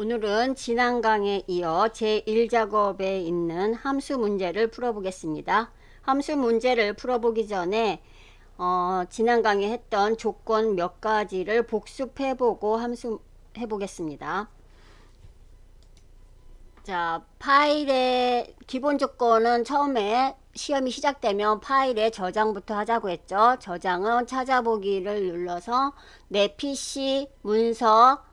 오늘은 지난 강에 이어 제1작업에 있는 함수 문제를 풀어보겠습니다. 함수 문제를 풀어보기 전에 지난 강에 했던 조건 몇 가지를 복습해보고 함수 해보겠습니다. 자, 파일의 기본 조건은 처음에 시험이 시작되면 파일의 저장부터 하자고 했죠. 저장은 찾아보기를 눌러서 내 PC 문서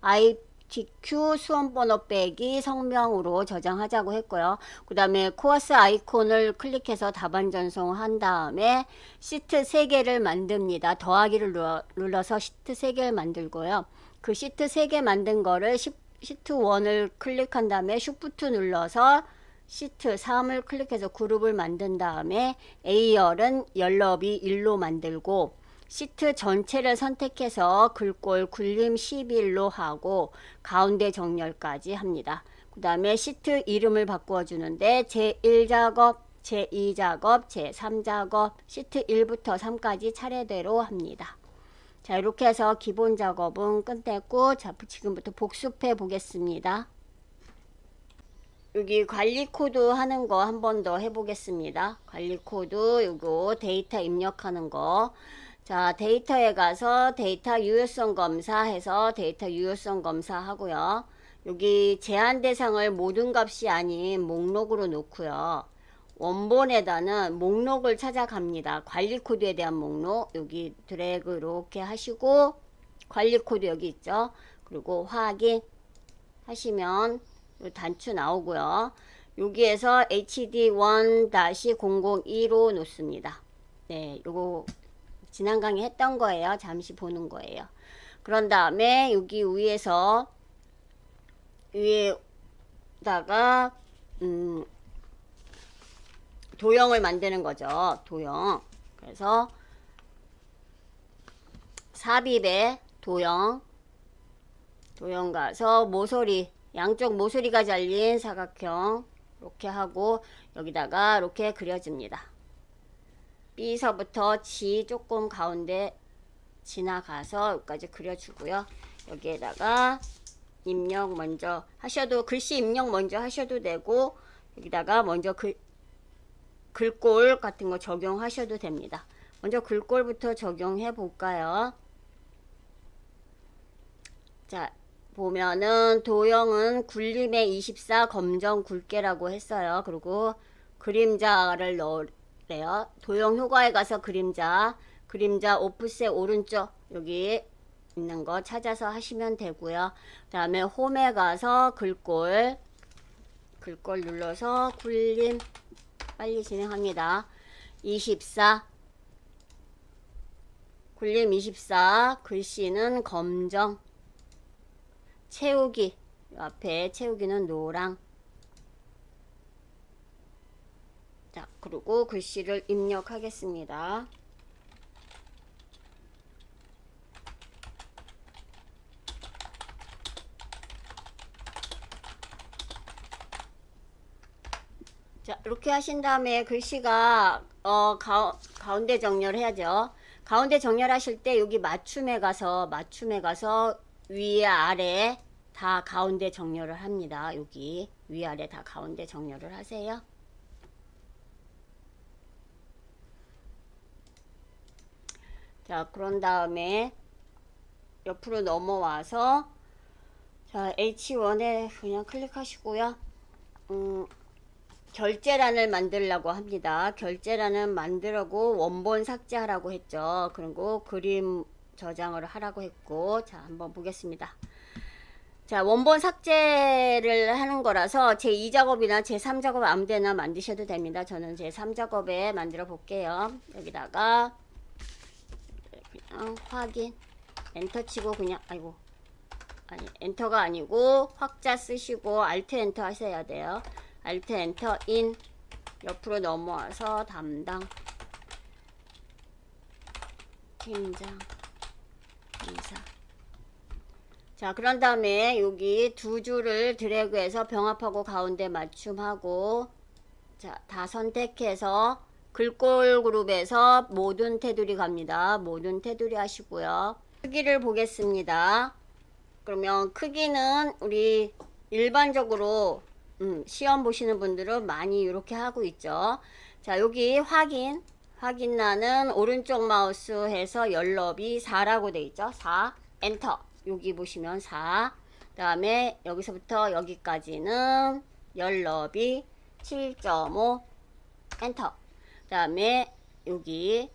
ITQ 수험번호 빼기 성명으로 저장하자고 했고요. 그 다음에 코어스 아이콘을 클릭해서 답안 전송한 다음에 시트 3개를 만듭니다. 더하기를 눌러서 시트 3개를 만들고요. 그 시트 3개 만든 거를 시트 1을 클릭한 다음에 쉬프트 눌러서 시트 3을 클릭해서 그룹을 만든 다음에 A열은 열너비 1로 만들고 시트 전체를 선택해서 글꼴 굴림 11로 하고 가운데 정렬까지 합니다. 그 다음에 시트 이름을 바꾸어 주는데 제1작업, 제2작업, 제3작업, 시트 1부터 3까지 차례대로 합니다. 자, 이렇게 해서 기본 작업은 끝냈고, 자, 지금부터 복습해 보겠습니다. 여기 관리 코드 하는 거 한 번 더 해보겠습니다. 관리 코드, 요거 데이터 입력하는 거. 자, 데이터에 가서 데이터 유효성 검사해서 데이터 유효성 검사하고요. 여기 제한 대상을 모든 값이 아닌 목록으로 놓고요. 원본에다는 목록을 찾아갑니다. 관리 코드에 대한 목록 여기 드래그 이렇게 하시고 관리 코드 여기 있죠. 그리고 확인 하시면 단추 나오고요. 여기에서 HD1-002로 놓습니다. 네, 요거 지난 강의 했던 거예요. 잠시 보는 거예요. 그런 다음에 여기 위에서 위에다가 도형을 만드는 거죠. 도형. 그래서 삽입에 도형 가서 모서리, 양쪽 모서리가 잘린 사각형 이렇게 하고 여기다가 이렇게 그려줍니다. B서부터 G 조금 가운데 지나가서 여기까지 그려주고요. 여기에다가 입력 먼저 하셔도, 글씨 입력 먼저 하셔도 되고 여기다가 먼저 글꼴 같은 거 적용하셔도 됩니다. 먼저 글꼴부터 적용해 볼까요? 자, 보면은 도형은 굴림의 24 검정 굵게라고 했어요. 그리고 그림자를 넣으래요. 도형 효과에 가서 그림자 오프셋 오른쪽 여기 있는 거 찾아서 하시면 되고요. 그 다음에 홈에 가서 글꼴 눌러서 굴림 빨리 진행합니다. 24 굴림 24 글씨는 검정 채우기 앞에 채우기는 노랑. 자, 그리고 글씨를 입력하겠습니다. 자, 이렇게 하신 다음에 글씨가 가운데 정렬해야죠. 가운데 정렬하실 때 여기 맞춤에 가서 위에 아래 다 가운데 정렬을 합니다. 여기 위아래 다 가운데 정렬을 하세요. 자, 그런 다음에 옆으로 넘어와서 자, H1에 그냥 클릭하시고요. 결제란을 만들려고 합니다. 결제란은 만들고 원본 삭제하라고 했죠. 그리고 그림 저장을 하라고 했고, 자, 한번 보겠습니다. 자, 원본 삭제를 하는 거라서 제2작업이나 제3작업 아무데나 만드셔도 됩니다. 저는 제3작업에 만들어 볼게요. 여기다가 그냥 확인 엔터 치고 그냥 엔터가 아니고 확자 쓰시고 알트 엔터 하셔야 돼요. 알트 엔터 인 옆으로 넘어와서 담당 팀장 이사. 자, 그런 다음에 여기 두 줄을 드래그해서 병합하고 가운데 맞춤하고 자, 다 선택해서 글꼴 그룹에서 모든 테두리 갑니다. 모든 테두리 하시고요. 크기를 보겠습니다. 그러면 크기는 우리 일반적으로 시험 보시는 분들은 많이 이렇게 하고 있죠. 자, 여기 확인란은 오른쪽 마우스 해서 열너비 4라고 돼 있죠. 4 엔터. 여기 보시면 4. 그다음에 여기서부터 여기까지는 열너비 7.5 엔터. 그다음에 여기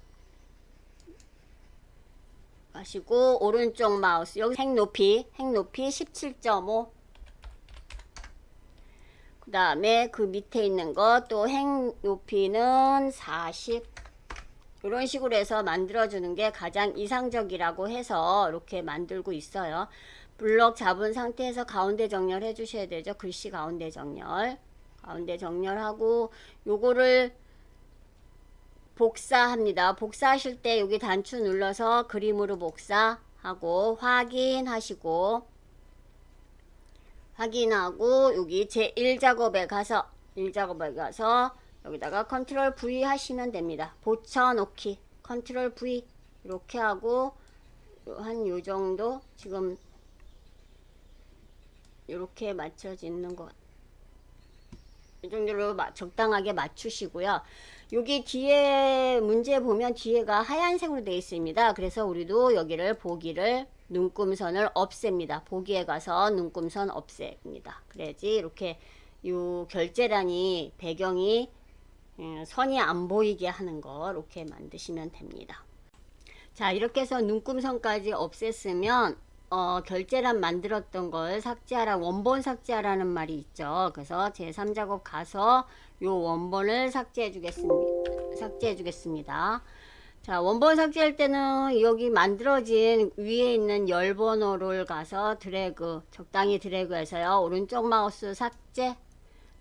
하시고 오른쪽 마우스 여기 행높이 17.5. 그 다음에 그 밑에 있는 거 또 행높이는 40. 이런 식으로 해서 만들어주는 게 가장 이상적이라고 해서 이렇게 만들고 있어요. 블럭 잡은 상태에서 가운데 정렬 해주셔야 되죠. 글씨 가운데 정렬하고 요거를 복사합니다. 복사하실 때 여기 단추 눌러서 그림으로 복사하고 확인하고 여기 제1작업에 가서 여기다가 컨트롤 V 하시면 됩니다. 붙여놓기 컨트롤 V 이렇게 하고 한 요정도 지금 이렇게 맞춰지는 것 이 정도로 적당하게 맞추시고요. 여기 뒤에 문제 보면 뒤에가 하얀색으로 되어 있습니다. 그래서 우리도 여기를 보기를 눈금선을 없앱니다. 보기에 가서 눈금선 없앱니다. 그래야지 이렇게 요 결제란이 배경이 선이 안 보이게 하는 거 이렇게 만드시면 됩니다. 자, 이렇게 해서 눈금선까지 없앴으면 결제란 만들었던 걸 삭제하라, 원본 삭제하라는 말이 있죠. 그래서 제3작업 가서 요 원본을 삭제해 주겠습니다. 자, 원본 삭제할 때는 여기 만들어진 위에 있는 열 번호를 가서 적당히 드래그해서요. 오른쪽 마우스 삭제.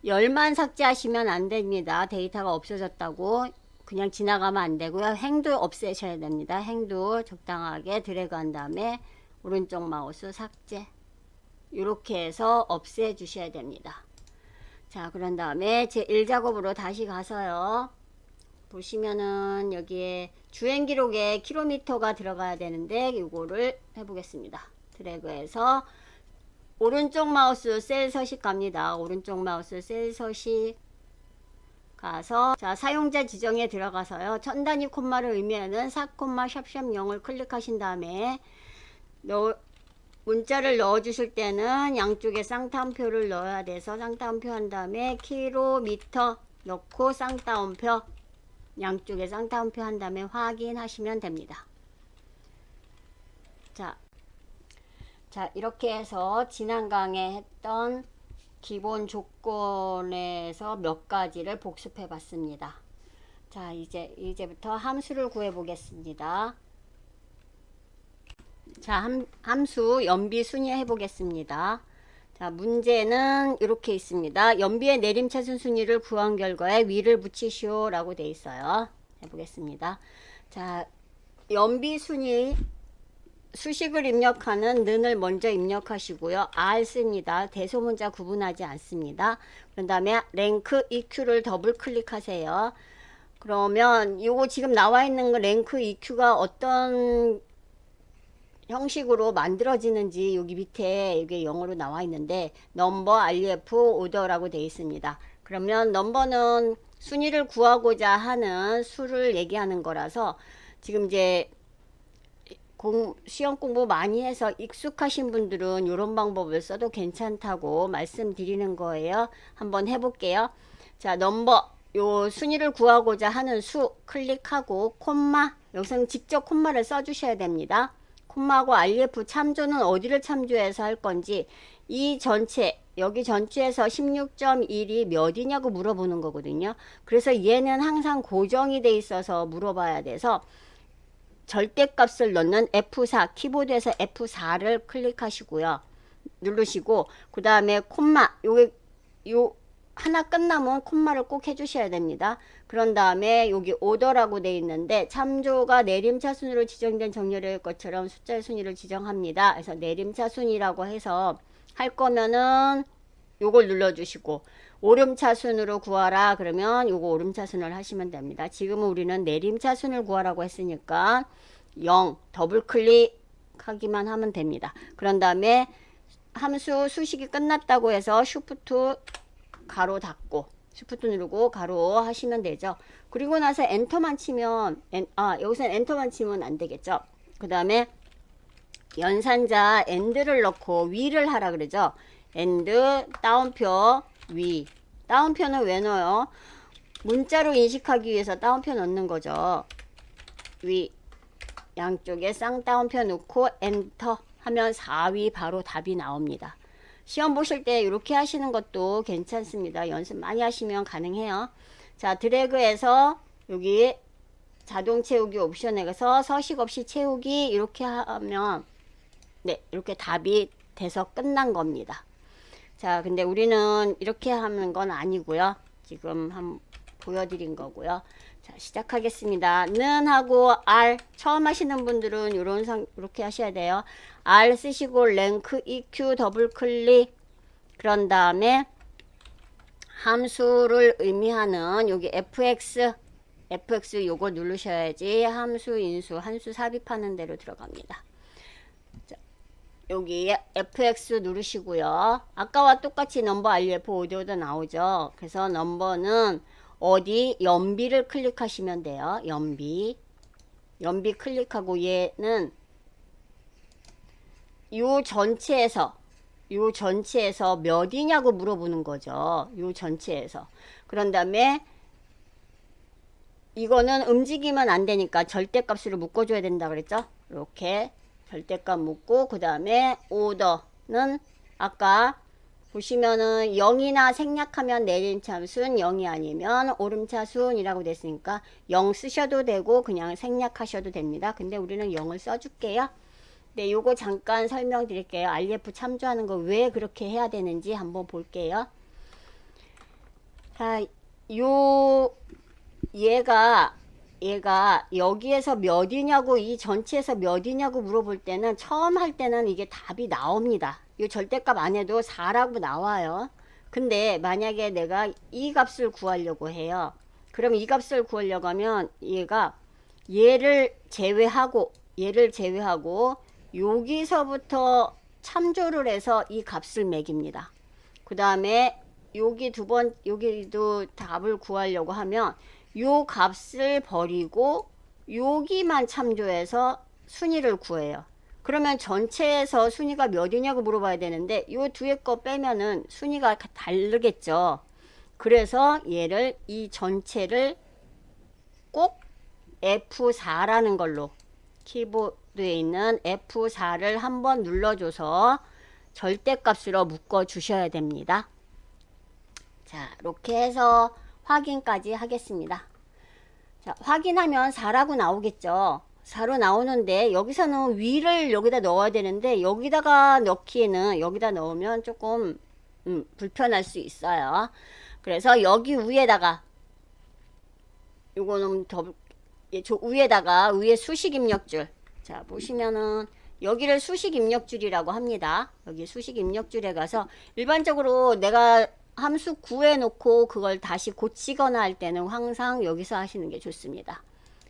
열만 삭제하시면 안 됩니다. 데이터가 없어졌다고 그냥 지나가면 안 되고요. 행도 없애셔야 됩니다. 행도 적당하게 드래그한 다음에 오른쪽 마우스 삭제. 이렇게 해서 없애 주셔야 됩니다. 자, 그런 다음에 제1작업으로 다시 가서요. 보시면은 여기에 주행 기록에 킬로미터가 들어가야 되는데 이거를 해보겠습니다. 드래그해서 오른쪽 마우스 셀 서식 갑니다. 오른쪽 마우스 셀 서식 가서 자, 사용자 지정에 들어가서요. 천 단위 콤마를 의미하는 4, 샵샵 0을 클릭하신 다음에 문자를 넣어 주실 때는 양쪽에 쌍따옴표를 넣어야 돼서 쌍따옴표 한 다음에 킬로미터 넣고 쌍따옴표 양쪽에 쌍따옴표 한 다음에 확인하시면 됩니다. 자, 이렇게 해서 지난 강에 했던 기본 조건에서 몇 가지를 복습해 봤습니다. 자, 이제부터 함수를 구해 보겠습니다. 자, 함수 연비 순위 해 보겠습니다. 자, 문제는 이렇게 있습니다. 연비의 내림차순 순위를 구한 결과에 위를 붙이시오 라고 되어 있어요. 해보겠습니다. 자, 연비 순위 수식을 입력하는 는을 먼저 입력하시고요. R 씁니다. 대소문자 구분하지 않습니다. 그런 다음에 랭크 EQ를 더블 클릭하세요. 그러면 요거 지금 나와 있는 거 랭크 EQ가 어떤 형식으로 만들어지는지 여기 밑에 이게 영어로 나와 있는데 넘버 REF 오더라고 되어 있습니다. 그러면 넘버는 순위를 구하고자 하는 수를 얘기하는 거라서 지금 이제 시험 공부 많이 해서 익숙하신 분들은 이런 방법을 써도 괜찮다고 말씀드리는 거예요. 한번 해볼게요. 자, 넘버 요 순위를 구하고자 하는 수 클릭하고 콤마 여기서는 직접 콤마를 써주셔야 됩니다. 콤마하고 REF 참조는 어디를 참조해서 할 건지 이 전체 여기 전체에서 16.1이 몇이냐고 물어보는 거거든요. 그래서 얘는 항상 고정이 돼 있어서 물어봐야 돼서 절대값을 넣는 F4 키보드에서 F4를 클릭하시고요. 누르시고 그 다음에 콤마 요 하나 끝나면 콤마를 꼭 해주셔야 됩니다. 그런 다음에 여기 오더라고 돼 있는데 참조가 내림차 순으로 지정된 정렬의 것처럼 숫자의 순위를 지정합니다. 그래서 내림차 순이라고 해서 할 거면은 요걸 눌러주시고 오름차순으로 구하라 그러면 요거 오름차순을 하시면 됩니다. 지금은 우리는 내림차순을 구하라고 했으니까 0 더블 클릭하기만 하면 됩니다. 그런 다음에 함수 수식이 끝났다고 해서 쉬프트 가로 닫고 쉬프트 누르고 가로 하시면 되죠. 그리고 나서 엔터만 치면 여기서는 엔터만 치면 안 되겠죠. 그 다음에 연산자 엔드를 넣고 위를 하라 그러죠. 엔드 따옴표 위. 따옴표는 왜 넣어요? 문자로 인식하기 위해서 따옴표 넣는 거죠. 위. 양쪽에 쌍따옴표 놓고 엔터 하면 4위 바로 답이 나옵니다. 시험 보실 때 이렇게 하시는 것도 괜찮습니다. 연습 많이 하시면 가능해요. 자, 드래그해서 여기 자동 채우기 옵션에 가서 서식 없이 채우기 이렇게 하면 네, 이렇게 답이 돼서 끝난 겁니다. 자, 근데 우리는 이렇게 하는 건 아니고요. 지금 한번 보여드린 거고요. 자, 시작하겠습니다. 는 하고 R 처음 하시는 분들은 이렇게 하셔야 돼요. R 쓰시고 랭크 EQ 더블 클릭 그런 다음에 함수를 의미하는 여기 FX 요거 누르셔야지 함수 인수 한수 삽입하는 대로 들어갑니다. 자, 여기 FX 누르시고요. 아까와 똑같이 넘버 RF 오디오도 나오죠. 그래서 넘버는 어디 연비를 클릭하시면 돼요. 연비 클릭하고 얘는 요 전체에서 몇이냐고 물어보는 거죠. 요 전체에서. 그런 다음에 이거는 움직이면 안 되니까 절대값으로 묶어줘야 된다 그랬죠. 이렇게 절대값 묶고 그 다음에 오더는 아까 보시면은 0이나 생략하면 내림차순 0이 아니면 오름차순이라고 됐으니까 0 쓰셔도 되고 그냥 생략하셔도 됩니다. 근데 우리는 0을 써줄게요. 네, 요거 잠깐 설명드릴게요. RF 참조하는 거 왜 그렇게 해야 되는지 한번 볼게요. 자, 얘가 여기에서 몇이냐고 이 전체에서 몇이냐고 물어볼 때는 처음 할 때는 이게 답이 나옵니다. 이 절대값 안 해도 4라고 나와요. 근데 만약에 내가 이 값을 구하려고 해요. 그럼 이 값을 구하려고 하면 얘를 제외하고 여기서부터 참조를 해서 이 값을 매깁니다. 그 다음에 여기도 답을 구하려고 하면 요 값을 버리고 여기만 참조해서 순위를 구해요. 그러면 전체에서 순위가 몇이냐고 물어봐야 되는데 요 뒤에 거 빼면은 순위가 다르겠죠. 그래서 얘를 이 전체를 꼭 F4라는 걸로 키보드에 있는 F4를 한번 눌러줘서 절대값으로 묶어 주셔야 됩니다. 자, 이렇게 해서 확인까지 하겠습니다. 자, 확인하면 4라고 나오겠죠. 4로 나오는데 여기서는 위를 여기다 넣어야 되는데 여기다가 넣으면 조금 불편할 수 있어요. 그래서 여기 위에다가 요거는 위에 수식 입력줄. 자, 보시면은 여기를 수식 입력줄이라고 합니다. 여기 수식 입력줄에 가서 일반적으로 내가 함수 구해놓고 그걸 다시 고치거나 할 때는 항상 여기서 하시는 게 좋습니다.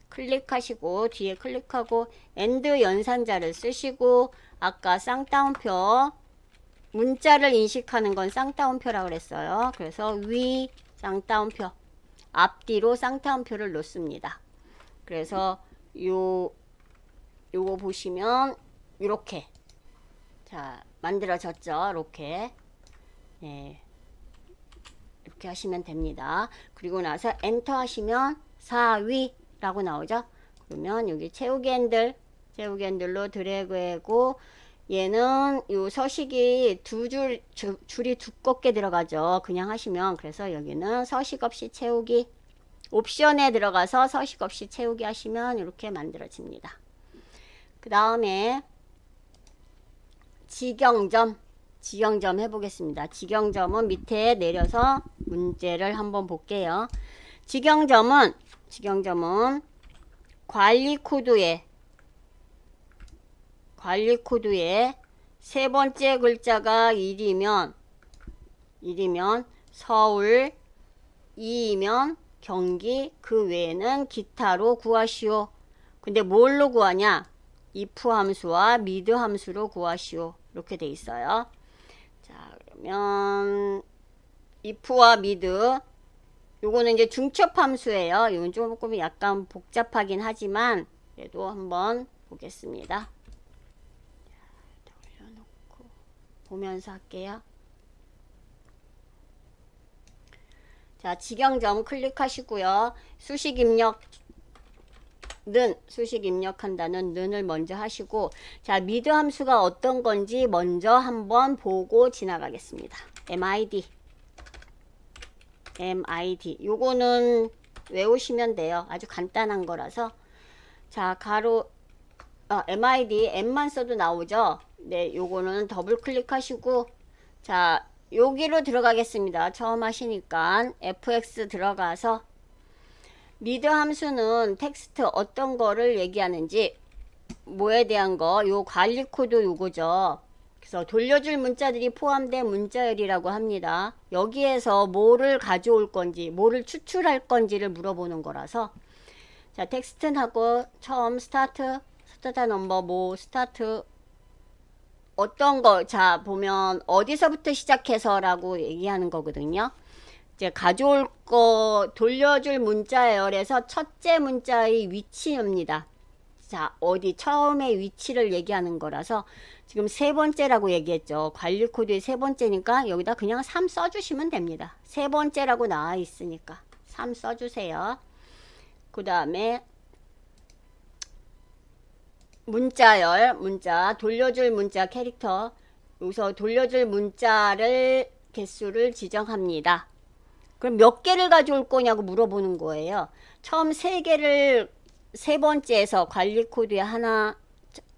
클릭하시고 뒤에 클릭하고 엔드 연산자를 쓰시고 아까 쌍따옴표 문자를 인식하는 건 쌍따옴표라고 그랬어요. 그래서 위 쌍따옴표 앞뒤로 쌍따옴표를 놓습니다. 그래서 요거 보시면 이렇게 자 만들어졌죠. 이렇게 네. 이렇게 하시면 됩니다. 그리고 나서 엔터 하시면 4위라고 나오죠. 그러면 여기 채우기 핸들로 드래그하고 얘는 요 서식이 줄이 두껍게 들어가죠. 그냥 하시면 그래서 여기는 서식 없이 채우기 옵션에 들어가서 서식 없이 채우기 하시면 이렇게 만들어집니다. 그 다음에 지경점 해보겠습니다. 지경점은 밑에 내려서 문제를 한번 볼게요. 지경점은 관리 코드에 세 번째 글자가 1이면 서울, 2이면 경기, 그 외에는 기타로 구하시오. 근데 뭘로 구하냐? if 함수와 mid 함수로 구하시오. 이렇게 돼 있어요. 자, 그러면 if와 mid 요거는 이제 중첩 함수예요. 이건 조금 약간 복잡하긴 하지만 그래도 한번 보겠습니다. 올려놓고 보면서 할게요. 자, 직영점 클릭하시고요. 수식 입력 수식 입력한다는 는을 먼저 하시고, 자, 미드 함수가 어떤 건지 먼저 한번 보고 지나가겠습니다. MID 요거는 외우시면 돼요. 아주 간단한 거라서. 자, 가로 MID M만 써도 나오죠. 네, 요거는 더블 클릭하시고, 자, 여기로 들어가겠습니다. 처음 하시니까 fx 들어가서 미드 함수는 텍스트 어떤 거를 얘기하는지, 뭐에 대한 거, 요 관리 코드 요거죠. 그래서 돌려줄 문자들이 포함된 문자열이라고 합니다. 여기에서 뭐를 가져올 건지, 뭐를 추출할 건지를 물어보는 거라서, 자, 텍스트하고 처음 스타트 넘버 뭐 스타트 어떤 거, 자, 보면 어디서부터 시작해서라고 얘기하는 거거든요. 이제 가져올 거, 돌려줄 문자열에서 첫째 문자의 위치입니다. 자, 어디 처음에 위치를 얘기하는 거라서 지금 세 번째라고 얘기했죠. 관리 코드의 세 번째니까 여기다 그냥 3 써주시면 됩니다. 세 번째라고 나와 있으니까 3 써주세요. 그 다음에 문자열, 문자, 돌려줄 문자 캐릭터, 여기서 돌려줄 문자를 개수를 지정합니다. 그럼 몇 개를 가져올 거냐고 물어보는 거예요. 처음 세 개를 세 번째에서 관리 코드에 하나,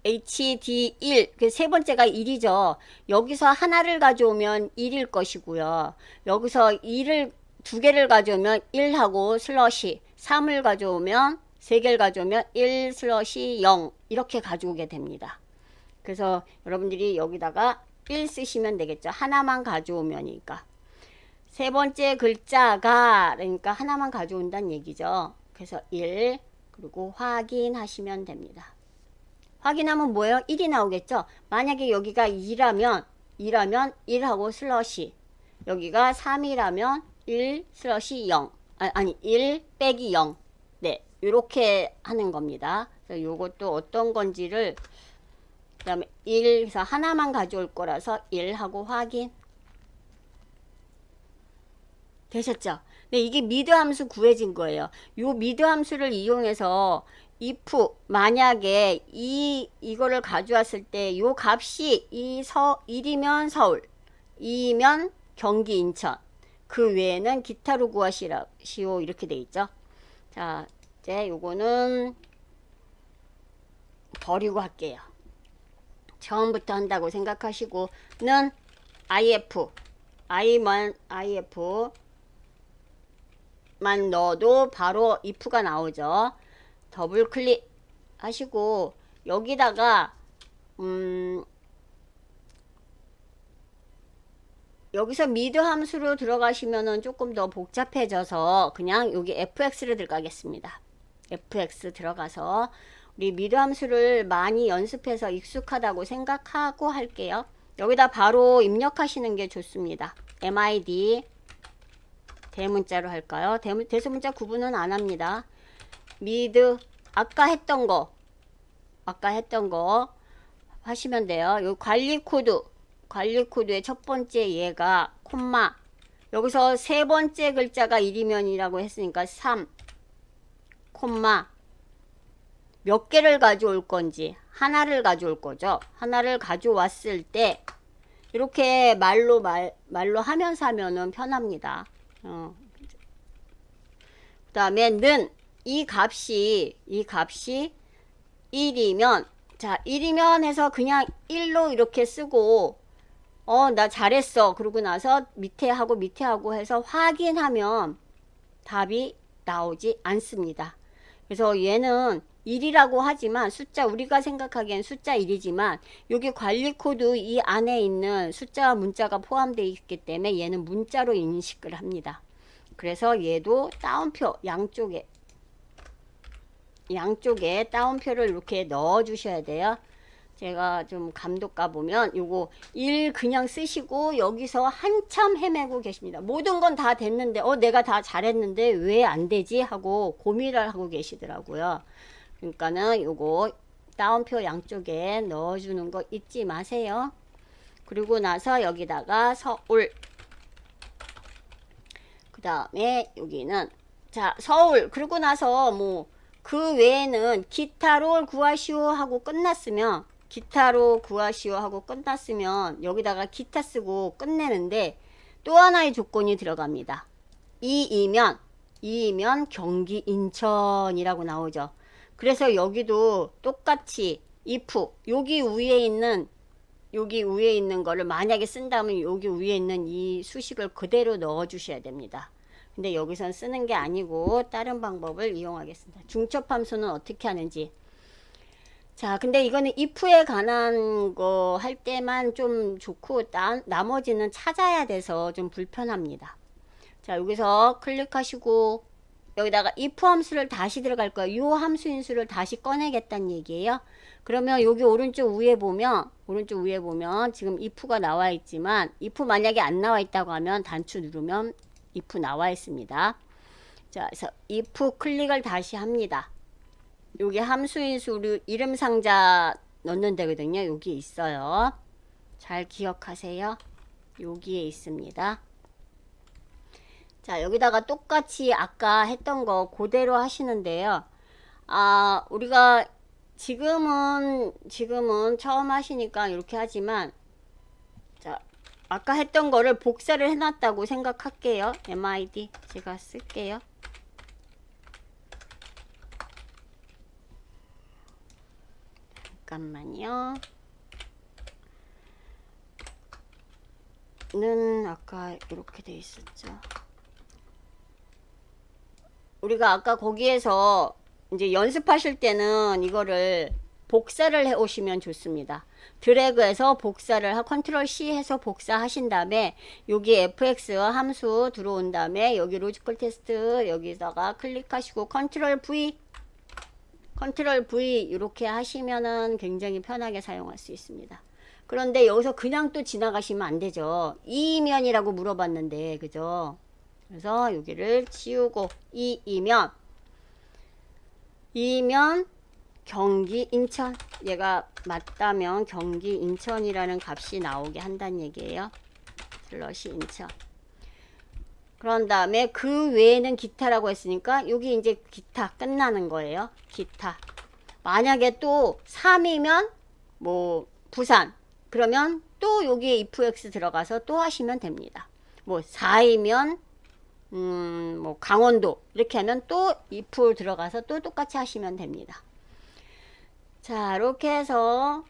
HD1, 그 세 번째가 1이죠. 여기서 하나를 가져오면 1일 것이고요. 여기서 2를 두 개를 가져오면 1하고 슬러시, 3을 가져오면 세 개를 가져오면 1 슬러시 0 이렇게 가져오게 됩니다. 그래서 여러분들이 여기다가 1 쓰시면 되겠죠. 하나만 가져오면이니까. 세 번째 글자가 그러니까 하나만 가져온다는 얘기죠. 그래서 1 그리고 확인하시면 됩니다. 확인하면 뭐예요? 1이 나오겠죠. 만약에 여기가 2라면 1하고 슬러시, 여기가 3이라면 1 슬러시 0 아니 1 빼기 0. 네, 이렇게 하는 겁니다. 그래서 요것도 어떤 건지를 그 다음에 1에서 하나만 가져올 거라서 1하고 확인. 되셨죠? 네, 이게 미드 함수 구해진 거예요. 요 미드 함수를 이용해서 if 만약에 이거를 가져왔을 때 요 값이 1이면 서울, 2면 경기 인천, 그 외에는 기타로 구하시오 이렇게 돼 있죠. 자, 이제 요거는 버리고 할게요. 처음부터 한다고 생각하시고 는 if만 넣어도 바로 if가 나오죠. 더블 클릭 하시고 여기다가 여기서 미드 함수로 들어가시면은 조금 더 복잡해져서 그냥 여기 fx를 들어가겠습니다. fx 들어가서 우리 미드 함수를 많이 연습해서 익숙하다고 생각하고 할게요. 여기다 바로 입력하시는 게 좋습니다. MID 대문자로 할까요? 대소문자 구분은 안 합니다. 미드 아까 했던 거 하시면 돼요. 요 관리 코드의 첫 번째 얘가 콤마, 여기서 세 번째 글자가 1이면이라고 했으니까 3 콤마, 몇 개를 가져올 건지 하나를 가져올 거죠. 하나를 가져왔을 때 이렇게 말로 하면서 하면은 편합니다. 그 다음에 는 이 값이 1이면, 자, 1이면 해서 그냥 1로 이렇게 쓰고 나 잘했어 그러고 나서 밑에 하고 해서 확인하면 답이 나오지 않습니다. 그래서 얘는 1이라고 하지만 우리가 생각하기엔 숫자 1이지만 여기 관리 코드 이 안에 있는 숫자와 문자가 포함되어 있기 때문에 얘는 문자로 인식을 합니다. 그래서 얘도 따옴표 양쪽에 따옴표를 이렇게 넣어 주셔야 돼요. 제가 좀 감독 가보면 요거 1 그냥 쓰시고 여기서 한참 헤매고 계십니다. 모든 건 다 됐는데 내가 다 잘했는데 왜 안 되지 하고 고민을 하고 계시더라고요. 그러니까는 요거 따옴표 양쪽에 넣어주는 거 잊지 마세요. 그리고 나서 여기다가 서울, 그 다음에 여기는 자 서울, 그리고 나서 뭐 그 외에는 기타로 구하시오 하고 끝났으면, 기타로 구하시오 하고 끝났으면 여기다가 기타 쓰고 끝내는데 또 하나의 조건이 들어갑니다. 이이면 경기 인천이라고 나오죠. 그래서 여기도 똑같이 if 여기 위에 있는 거를 만약에 쓴다면 여기 위에 있는 이 수식을 그대로 넣어 주셔야 됩니다. 근데 여기선 쓰는 게 아니고 다른 방법을 이용하겠습니다. 중첩함수는 어떻게 하는지. 자, 근데 이거는 if에 관한 거 할 때만 좀 좋고 나머지는 찾아야 돼서 좀 불편합니다. 자, 여기서 클릭하시고 여기다가 if 함수를 다시 들어갈 거예요. 이 함수 인수를 다시 꺼내겠다는 얘기예요. 그러면 여기 오른쪽 위에 보면 지금 if가 나와 있지만 if 만약에 안 나와 있다고 하면 단추 누르면 if 나와 있습니다. 자, 그래서 if 클릭을 다시 합니다. 여기 함수 인수 이름 상자 넣는 데거든요. 여기 있어요. 잘 기억하세요. 여기에 있습니다. 자, 여기다가 똑같이 아까 했던 거 그대로 하시는데요. 우리가 지금은 처음 하시니까 이렇게 하지만, 자, 아까 했던 거를 복사를 해놨다고 생각할게요. MID 제가 쓸게요. 잠깐만요. 는 아까 이렇게 돼 있었죠. 우리가 아까 거기에서 이제 연습하실 때는 이거를 복사를 해 오시면 좋습니다. 드래그해서 복사를 컨트롤 C 해서 복사하신 다음에 여기 fx 함수 들어온 다음에 여기 로지컬 테스트 여기다가 클릭하시고 컨트롤 V 이렇게 하시면은 굉장히 편하게 사용할 수 있습니다. 그런데 여기서 그냥 또 지나가시면 안 되죠. 이면이라고 물어봤는데, 그죠? 그래서 여기를 지우고 이면 경기 인천, 얘가 맞다면 경기 인천이라는 값이 나오게 한다는 얘기예요. 슬러시 인천. 그런 다음에 그 외에는 기타라고 했으니까 여기 이제 기타 끝나는 거예요. 기타. 만약에 또 3이면 뭐 부산, 그러면 또 여기에 ifx 들어가서 또 하시면 됩니다. 뭐 4이면 뭐 강원도 이렇게 하면 또 if 들어가서 또 똑같이 하시면 됩니다. 자, 이렇게 해서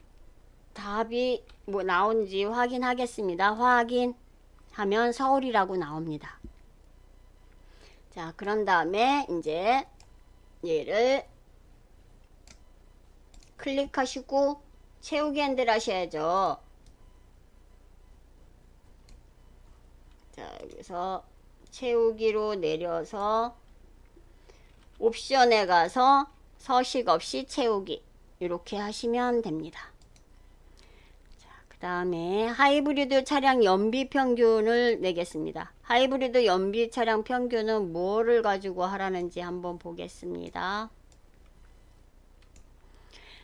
답이 뭐 나온지 확인하겠습니다. 확인하면 서울이라고 나옵니다. 자, 그런 다음에 이제 얘를 클릭하시고 채우기 핸들 하셔야죠. 자, 여기서 채우기로 내려서 옵션에 가서 서식 없이 채우기 이렇게 하시면 됩니다. 자, 그 다음에 하이브리드 차량 연비 평균을 내겠습니다. 하이브리드 연비 차량 평균은 뭐를 가지고 하라는지 한번 보겠습니다.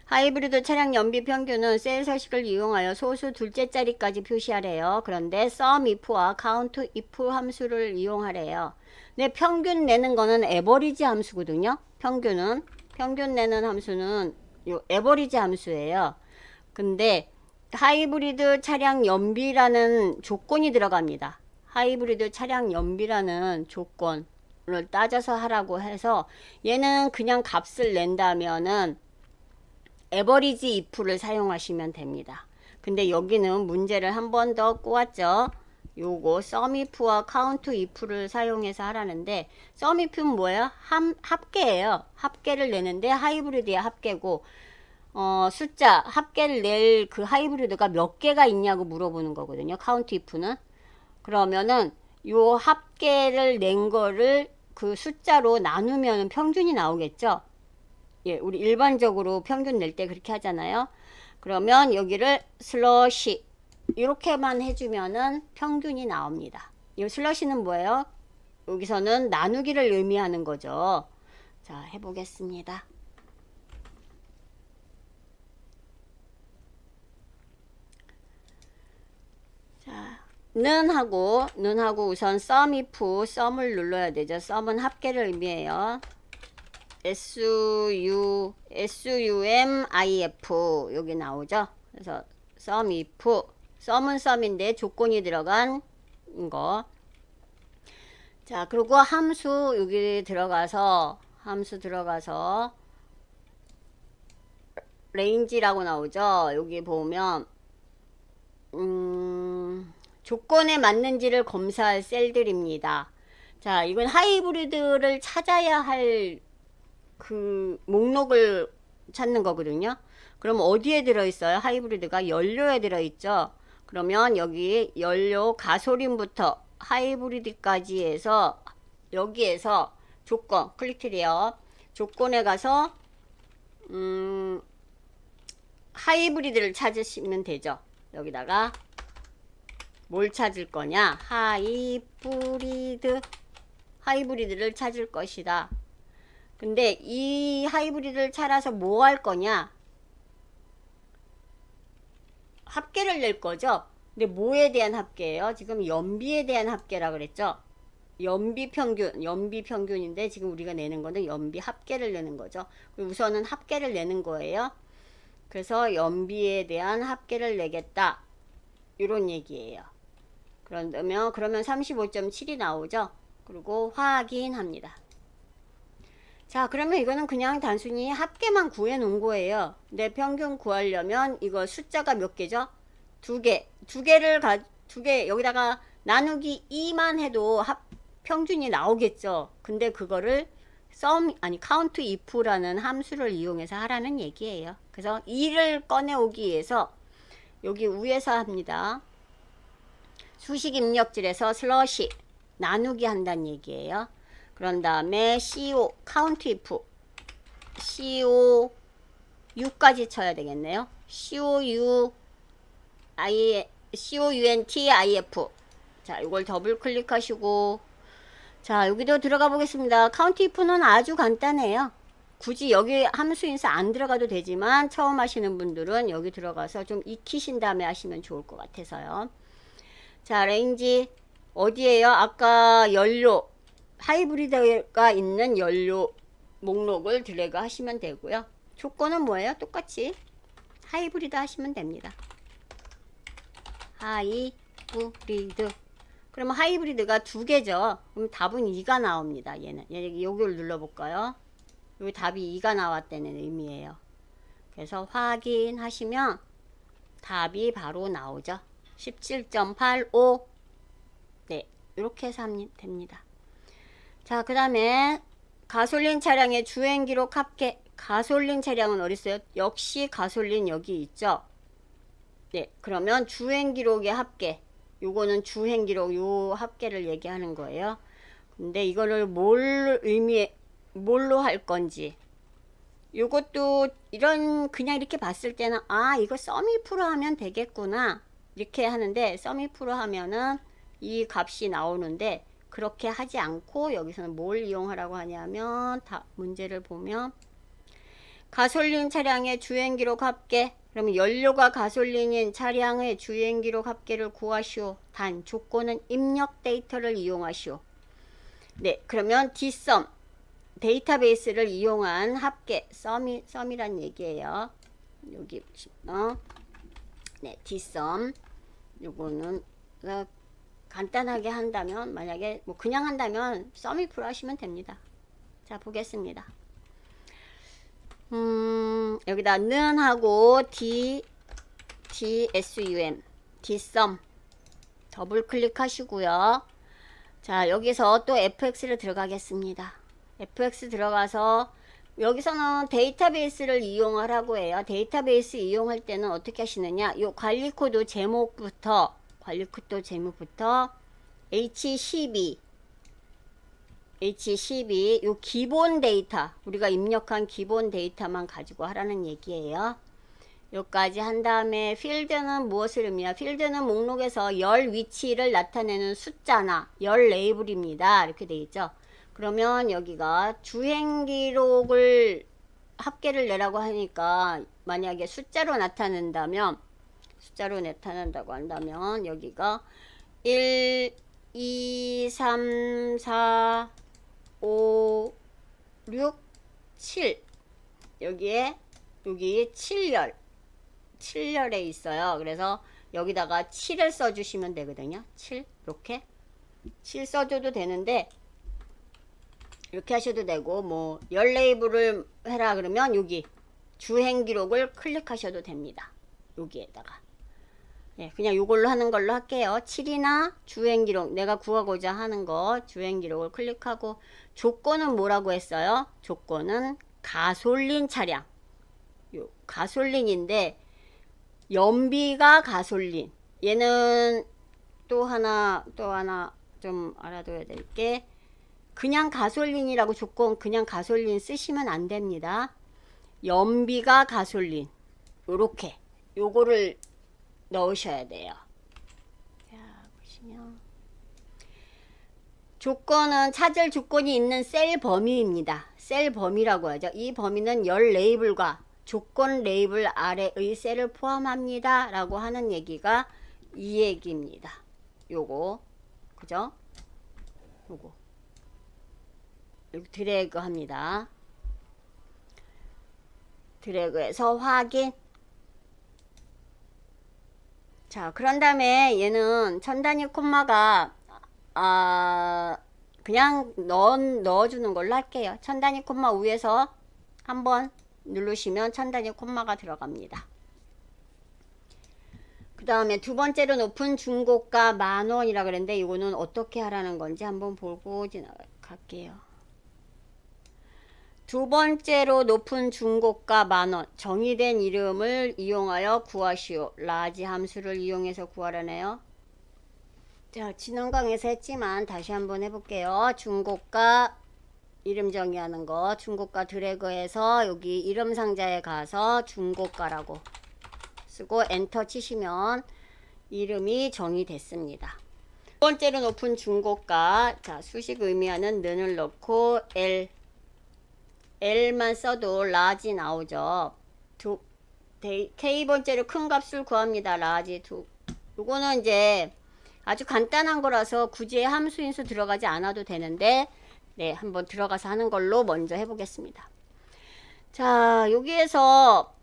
하이브리드 차량 연비 평균은 셀 서식을 이용하여 소수 둘째 자리까지 표시하래요. 그런데 sum if와 count if 함수를 이용하래요. 네, 평균 내는 거는 에버리지 함수거든요. 평균 내는 함수는 요 에버리지 함수예요. 근데 하이브리드 차량 연비라는 조건이 들어갑니다. 하이브리드 차량 연비라는 조건을 따져서 하라고 해서 얘는 그냥 값을 낸다면은 에버리지 if를 사용하시면 됩니다. 근데 여기는 문제를 한 번 더 꼬았죠. 요거 sum if와 count if를 사용해서 하라는데, sum if는 뭐예요? 합계예요. 합계를 내는데 하이브리드의 합계고, 숫자 합계를 낼 그 하이브리드가 몇 개가 있냐고 물어보는 거거든요. count if는. 그러면은 요 합계를 낸 거를 그 숫자로 나누면 평균이 나오겠죠. 예, 우리 일반적으로 평균 낼 때 그렇게 하잖아요. 그러면 여기를 슬러시 이렇게만 해주면은 평균이 나옵니다. 이 슬러시는 뭐예요? 여기서는 나누기를 의미하는 거죠. 자, 해보겠습니다. 자, 는하고 우선 sum 썸을 눌러야 되죠. 썸은 합계를 의미해요. SUMIF 여기 나오죠. 그래서 sum if 썸은 썸인데 조건이 들어간 거. 자, 그리고 함수 여기 들어가서 range라고 나오죠. 여기 보면 조건에 맞는지를 검사할 셀들입니다. 자, 이건 하이브리드를 찾아야 할 그 목록을 찾는 거거든요. 그럼 어디에 들어있어요? 하이브리드가 연료에 들어있죠. 그러면 여기 연료 가솔린부터 하이브리드까지 해서 여기에서 조건 클릭트리어 조건에 가서 하이브리드를 찾으시면 되죠. 여기다가 뭘 찾을 거냐? 하이브리드를 찾을 것이다. 근데 이 하이브리드를 찾아서 뭐 할 거냐? 합계를 낼 거죠. 근데 뭐에 대한 합계예요? 지금 연비에 대한 합계라 그랬죠. 연비 평균인데 지금 우리가 내는 거는 연비 합계를 내는 거죠. 우선은 합계를 내는 거예요. 그래서 연비에 대한 합계를 내겠다. 이런 얘기예요. 그러면 35.7이 나오죠. 그리고 확인합니다. 자, 그러면 이거는 그냥 단순히 합계만 구해 놓은 거예요. 내 평균 구하려면 이거 숫자가 몇 개죠? 두 개 여기다가 나누기 2만 해도 평균이 나오겠죠. 근데 그거를 count if라는 함수를 이용해서 하라는 얘기예요. 그래서 2를 꺼내오기 위해서 여기 위에서 합니다. 수식 입력질에서 슬러시 나누기 한다는 얘기예요. 그런 다음에 CO count if COU까지 쳐야 되겠네요. COUNTIF 자, 이걸 더블 클릭하시고 자, 여기도 들어가 보겠습니다. count if는 아주 간단해요. 굳이 여기 함수인수 안 들어가도 되지만 처음 하시는 분들은 여기 들어가서 좀 익히신 다음에 하시면 좋을 것 같아서요. 자, 레인지 어디에요? 아까 연료 하이브리드가 있는 연료 목록을 드래그 하시면 되고요. 조건은 뭐예요? 똑같이 하이브리드 하시면 됩니다. 하이브리드. 그러면 하이브리드가 두 개죠. 그럼 답은 2가 나옵니다. 여기를 눌러볼까요? 여기 답이 2가 나왔다는 의미예요. 그래서 확인하시면 답이 바로 나오죠. 17.85 네, 이렇게 해서 하면 됩니다. 자, 그 다음에 가솔린 차량의 주행기록 합계. 가솔린 차량은 어디 있어요? 역시 가솔린 여기 있죠. 네, 그러면 주행기록의 합계. 요거는 주행기록 요 합계를 얘기하는 거예요. 근데 이거를 뭘로 할 건지. 요것도 그냥 이렇게 봤을 때는 이거 썸이프로 하면 되겠구나 이렇게 하는데, 썸이프로 하면은 이 값이 나오는데 그렇게 하지 않고 여기서는 뭘 이용하라고 하냐면 문제를 보면 가솔린 차량의 주행기록 합계. 그러면 연료가 가솔린인 차량의 주행기록 합계를 구하시오. 단 조건은 입력 데이터를 이용하시오. 네, 그러면 dsum 데이터베이스를 이용한 합계 썸이란 얘기예요. 여기 네, dsum 요거는 간단하게 한다면, 만약에 뭐 그냥 한다면 썸이프로 하시면 됩니다. 자, 보겠습니다. 여기다 는 하고 dsum dsum 더블 클릭하시고요. 자, 여기서 또 fx를 들어가겠습니다. fx 들어가서 여기서는 데이터베이스를 이용하라고 해요. 데이터베이스 이용할 때는 어떻게 하시느냐, 요 관리코드 제목부터 h12 H12 요 기본 데이터 우리가 입력한 기본 데이터만 가지고 하라는 얘기예요. 여기까지 한 다음에 필드는 무엇을 의미하냐? 필드는 목록에서 열 위치를 나타내는 숫자나 열 레이블입니다. 이렇게 돼 있죠. 그러면 여기가 주행 기록을 합계를 내라고 하니까 만약에 숫자로 나타낸다고 한다면 여기가 1, 2, 3, 4, 5, 6, 7 여기 7열에 있어요. 그래서 여기다가 7을 써주시면 되거든요. 7 이렇게 7 써줘도 되는데 이렇게 하셔도 되고 뭐 열 레이블을 해라 그러면 여기 주행 기록을 클릭하셔도 됩니다. 여기에다가 예, 그냥 이걸로 하는 걸로 할게요. 7이나 주행 기록 내가 구하고자 하는 거 주행 기록을 클릭하고 조건은 뭐라고 했어요? 조건은 가솔린 차량 요 가솔린인데 연비가 가솔린 얘는 또 하나 좀 알아둬야 될 게 그냥 가솔린이라고 조건 그냥 가솔린 쓰시면 안 됩니다. 연비가 가솔린 요렇게 요거를 넣으셔야 돼요. 자 보시면 조건은 찾을 조건이 있는 셀 범위입니다. 셀 범위라고 하죠. 이 범위는 열 레이블과 조건 레이블 아래의 셀을 포함합니다 라고 하는 얘기가 이 얘기입니다. 요거 그죠? 요거 여기 드래그 합니다. 드래그해서 확인. 자 그런 다음에 얘는 천 단위 콤마가 그냥 넣어주는 걸로 할게요. 천 단위 콤마 위에서 한번 누르시면 천 단위 콤마가 들어갑니다. 그 다음에 두 번째로 높은 중고가 10,000원이라 그랬는데 이거는 어떻게 하라는 건지 한번 보고 지나갈게요. 두 번째로 높은 중고가 10,000원 정의된 이름을 이용하여 구하시오. 라지 함수를 이용해서 구하라네요. 자 지난 강에서 했지만 다시 한번 해볼게요. 중고가 이름 정의하는 거 중고가 드래그해서 여기 이름 상자에 가서 중고가라고 쓰고 엔터 치시면 이름이 정의됐습니다. 두 번째로 높은 중고가 자 수식 의미하는 는을 넣고 L만 써도 라지 나오죠. K번째로 큰 값을 구합니다. 라지 요거는 이제 아주 간단한 거라서 굳이 함수인수 들어가지 않아도 되는데 네 한번 들어가서 하는 걸로 먼저 해보겠습니다. 자 여기에서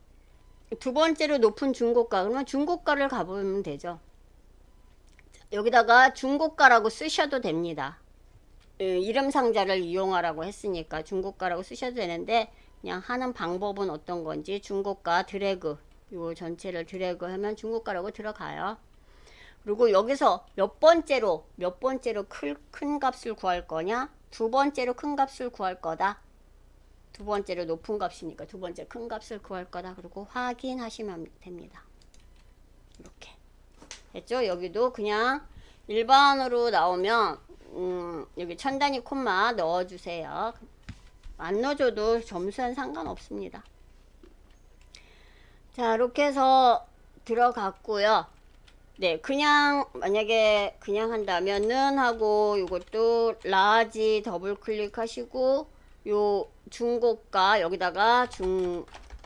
두 번째로 높은 중고가 그러면 중고가를 가보면 되죠. 여기다가 중고가라고 쓰셔도 됩니다. 이름 상자를 이용하라고 했으니까 중고가라고 쓰셔도 되는데 그냥 하는 방법은 어떤 건지 중고가 드래그 요 전체를 드래그 하면 중고가라고 들어가요. 그리고 여기서 몇 번째로 큰 값을 구할 거냐 두 번째로 큰 값을 구할 거다. 두 번째로 높은 값이니까 두 번째 큰 값을 구할 거다. 그리고 확인하시면 됩니다. 이렇게 했죠. 여기도 그냥 일반으로 나오면 여기 천 단위 콤마 넣어주세요. 안 넣어줘도 점수는 상관없습니다. 자 이렇게 해서 들어갔고요. 네 그냥 만약에 그냥 한다면은 하고 이것도 라지 더블 클릭하시고 요 중고가 여기다가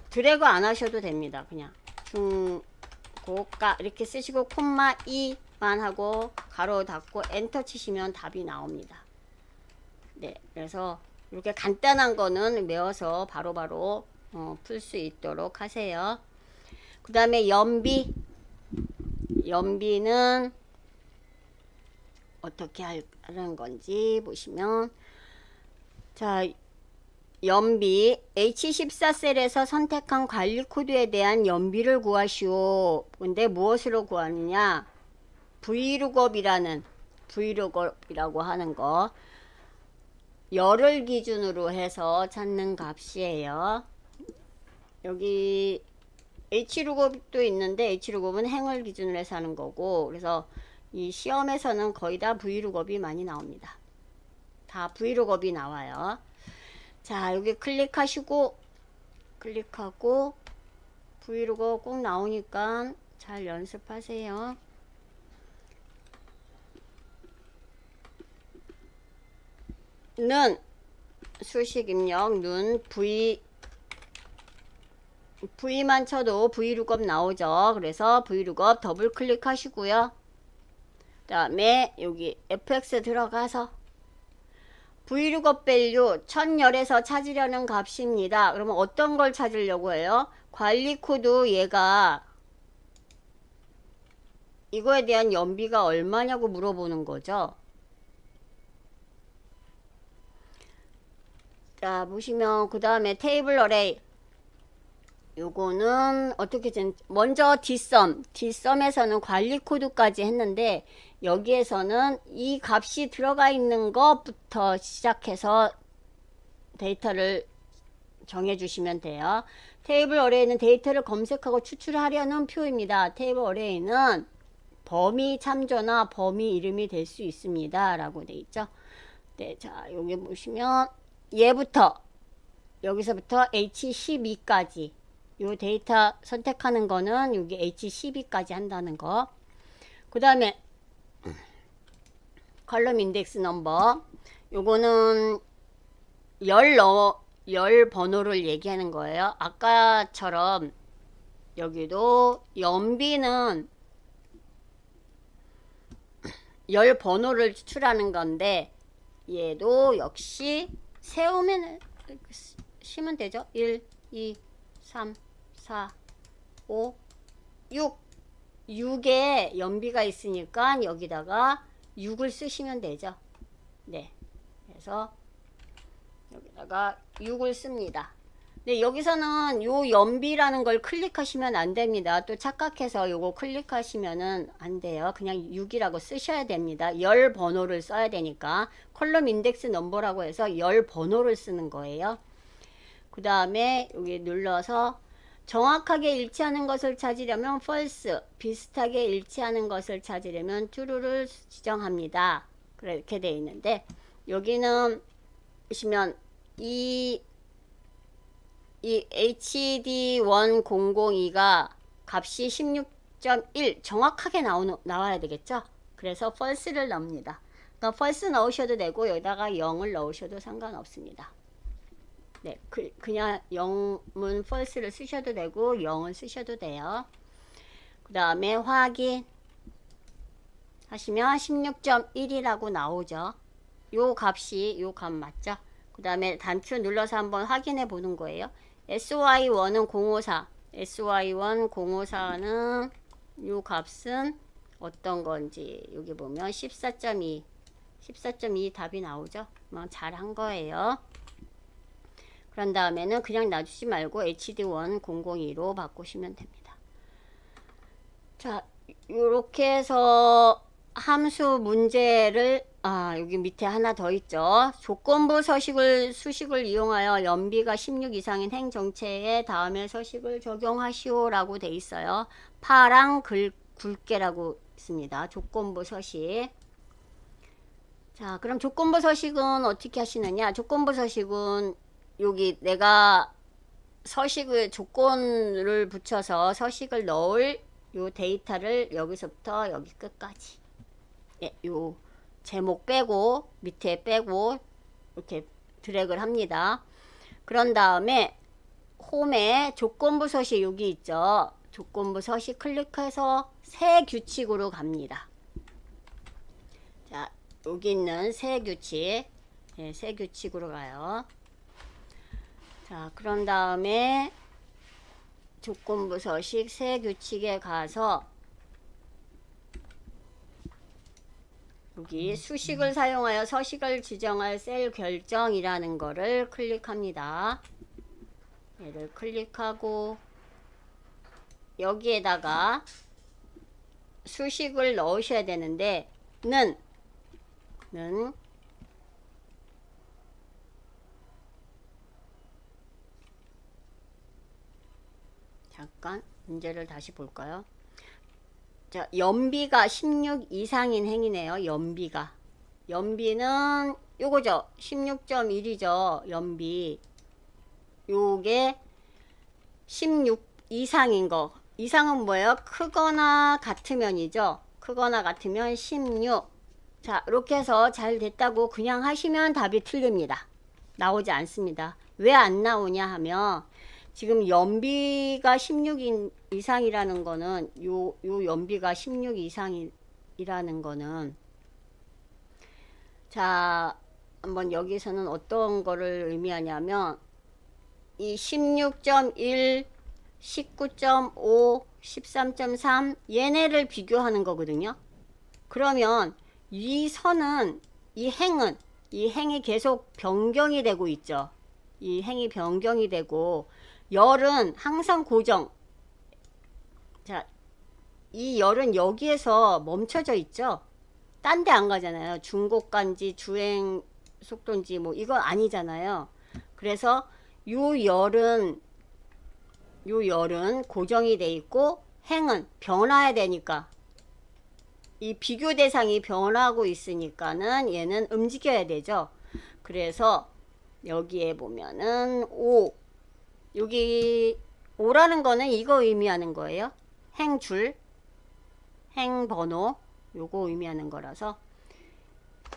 드래그 안 하셔도 됩니다. 그냥 중고가 이렇게 쓰시고 콤마 2만 하고 가로 닫고 엔터 치시면 답이 나옵니다. 네 그래서 이렇게 간단한 거는 외워서 바로바로 풀 수 있도록 하세요. 그 다음에 연비는 어떻게 하는 건지 보시면 자 연비 H14셀에서 선택한 관리 코드에 대한 연비를 구하시오. 근데 무엇으로 구하느냐 Vlookup이라고 하는 거 열을 기준으로 해서 찾는 값이에요. 여기 Hlookup도 있는데 Hlookup은 행을 기준으로 해서 하는 거고 그래서 이 시험에서는 거의 다 Vlookup이 많이 나옵니다. 다 브이로그업이 나와요. 자, 여기 클릭하시고 클릭하고 브이로그 꼭 나오니까 잘 연습하세요. 는 수식 입력 눈 V만 쳐도 브이룩업 나오죠. 그래서 브이룩업 더블 클릭하시고요. 그 다음에 여기 fx 들어가서 브이룩업 밸류 1010에서 찾으려는 값입니다. 그러면 어떤 걸 찾으려고 해요? 관리 코드 얘가 이거에 대한 연비가 얼마냐고 물어보는 거죠. 자, 보시면 그 다음에 테이블 어레이 요거는 어떻게 먼저 뒷섬에서는 관리 코드까지 했는데 여기에서는 이 값이 들어가 있는 것부터 시작해서 데이터를 정해 주시면 돼요. 테이블 어레이는 데이터를 검색하고 추출하려는 표입니다. 테이블 어레이는 범위 참조나 범위 이름이 될 수 있습니다. 라고 돼 있죠. 네, 자, 여기 보시면 얘부터 여기서부터 H12까지 요 데이터 선택하는 거는 여기 H12까지 한다는 거. 그 다음에 컬럼 인덱스 넘버 요거는 열 번호를 얘기하는 거예요. 아까처럼 여기도 연비는 열 번호를 추출하는 건데 얘도 역시 세우면 쉬면 되죠. 1, 2, 3, 4, 5, 6 6에 연비가 있으니까 여기다가 6을 쓰시면 되죠. 네, 그래서 여기다가 6을 씁니다. 네, 여기서는 요 연비라는 걸 클릭하시면 안 됩니다. 또 착각해서 요거 클릭하시면은 안 돼요. 그냥 6이라고 쓰셔야 됩니다. 열 번호를 써야 되니까 컬럼 인덱스 넘버라고 해서 열 번호를 쓰는 거예요. 그 다음에 여기 눌러서 정확하게 일치하는 것을 찾으려면 false, 비슷하게 일치하는 것을 찾으려면 true를 지정합니다. 그렇게 되어 있는데 여기는 보시면 이 HD1002가 값이 16.1 정확하게 나와야 되겠죠. 그래서 false를 넣습니다. 그러니까 false 넣으셔도 되고 여기다가 0을 넣으셔도 상관없습니다. 네, 그냥 0은 false를 쓰셔도 되고 0을 쓰셔도 돼요. 그 다음에 확인 하시면 16.1이라고 나오죠. 요 값 맞죠? 그 다음에 단추 눌러서 한번 확인해 보는 거예요. SY1은 054 SY1 054는 요 값은 어떤 건지 여기 보면 14.2 답이 나오죠. 잘한 거예요. 그런 다음에는 그냥 놔두지 말고 HD1 002로 바꾸시면 됩니다. 자, 요렇게 해서 함수 문제를 여기 밑에 하나 더 있죠. 조건부 수식을 이용하여 연비가 16 이상인 행정체에 다음에 서식을 적용하시오 라고 돼 있어요. 파랑 굵게라고 있습니다. 조건부 서식. 자, 그럼 조건부 서식은 어떻게 하시느냐? 조건부 서식은 여기 내가 조건을 붙여서 서식을 넣을 요 데이터를 여기서부터 여기 끝까지 요 제목 빼고 밑에 빼고 이렇게 드래그를 합니다. 그런 다음에 홈에 조건부 서식 여기 있죠. 조건부 서식 클릭해서 새 규칙으로 갑니다. 자, 여기 있는 새 규칙, 새 규칙으로 가요. 자, 그런 다음에 조건부 서식 새 규칙에 가서 여기 수식을 사용하여 서식을 지정할 셀 결정이라는 거를 클릭합니다. 얘를 클릭하고 여기에다가 수식을 넣으셔야 되는데 는 잠깐 문제를 다시 볼까요? 자, 연비가 16 이상인 행이네요. 연비는 요거죠. 16.1이죠. 연비. 요게 16 이상인 거. 이상은 뭐예요? 크거나 같으면이죠. 크거나 같으면 16. 자, 이렇게 해서 잘 됐다고 그냥 하시면 답이 틀립니다. 나오지 않습니다. 왜 안 나오냐 하면 지금 연비가 16 이상이라는 거는 요 연비가 16 이상이라는 거는 자, 한번 여기서는 어떤 거를 의미하냐면 이 16.1, 19.5, 13.3 얘네를 비교하는 거거든요. 그러면 이 선은 이 행이 계속 변경이 되고 있죠. 이 행이 변경이 되고 열은 항상 고정. 자, 이 열은 여기에서 멈춰져 있죠. 딴 데 안 가잖아요. 중고가인지 주행 속도인지 뭐 이건 아니잖아요. 그래서 요 열은 고정이 돼 있고 행은 변화해야 되니까 이 비교 대상이 변하고 있으니까는 얘는 움직여야 되죠. 그래서 여기에 보면은 5 여기 5라는 거는 이거 의미하는 거예요. 행줄 행번호 요거 의미하는 거라서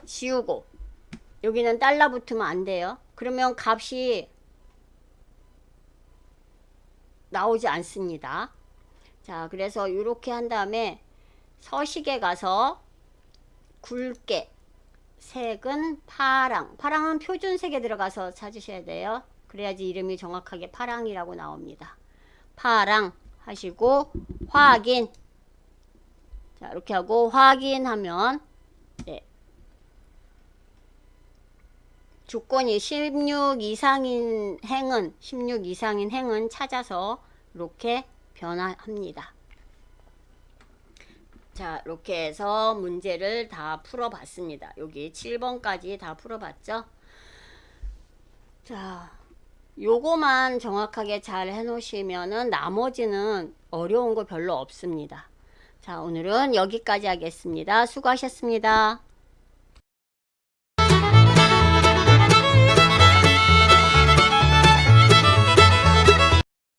지우고 여기는 달러 붙으면 안 돼요. 그러면 값이 나오지 않습니다. 자, 그래서 이렇게 한 다음에 서식에 가서 굵게 색은 파랑. 파랑은 표준색에 들어가서 찾으셔야 돼요. 그래야지 이름이 정확하게 파랑이라고 나옵니다. 파랑 하시고 확인. 자, 이렇게 하고 확인하면 네. 조건이 16 이상인 행은 찾아서 이렇게 변화합니다. 자, 이렇게 해서 문제를 다 풀어봤습니다. 여기 7번까지 다 풀어봤죠? 자, 요거만 정확하게 잘 해놓으시면은 나머지는 어려운 거 별로 없습니다. 자, 오늘은 여기까지 하겠습니다. 수고하셨습니다.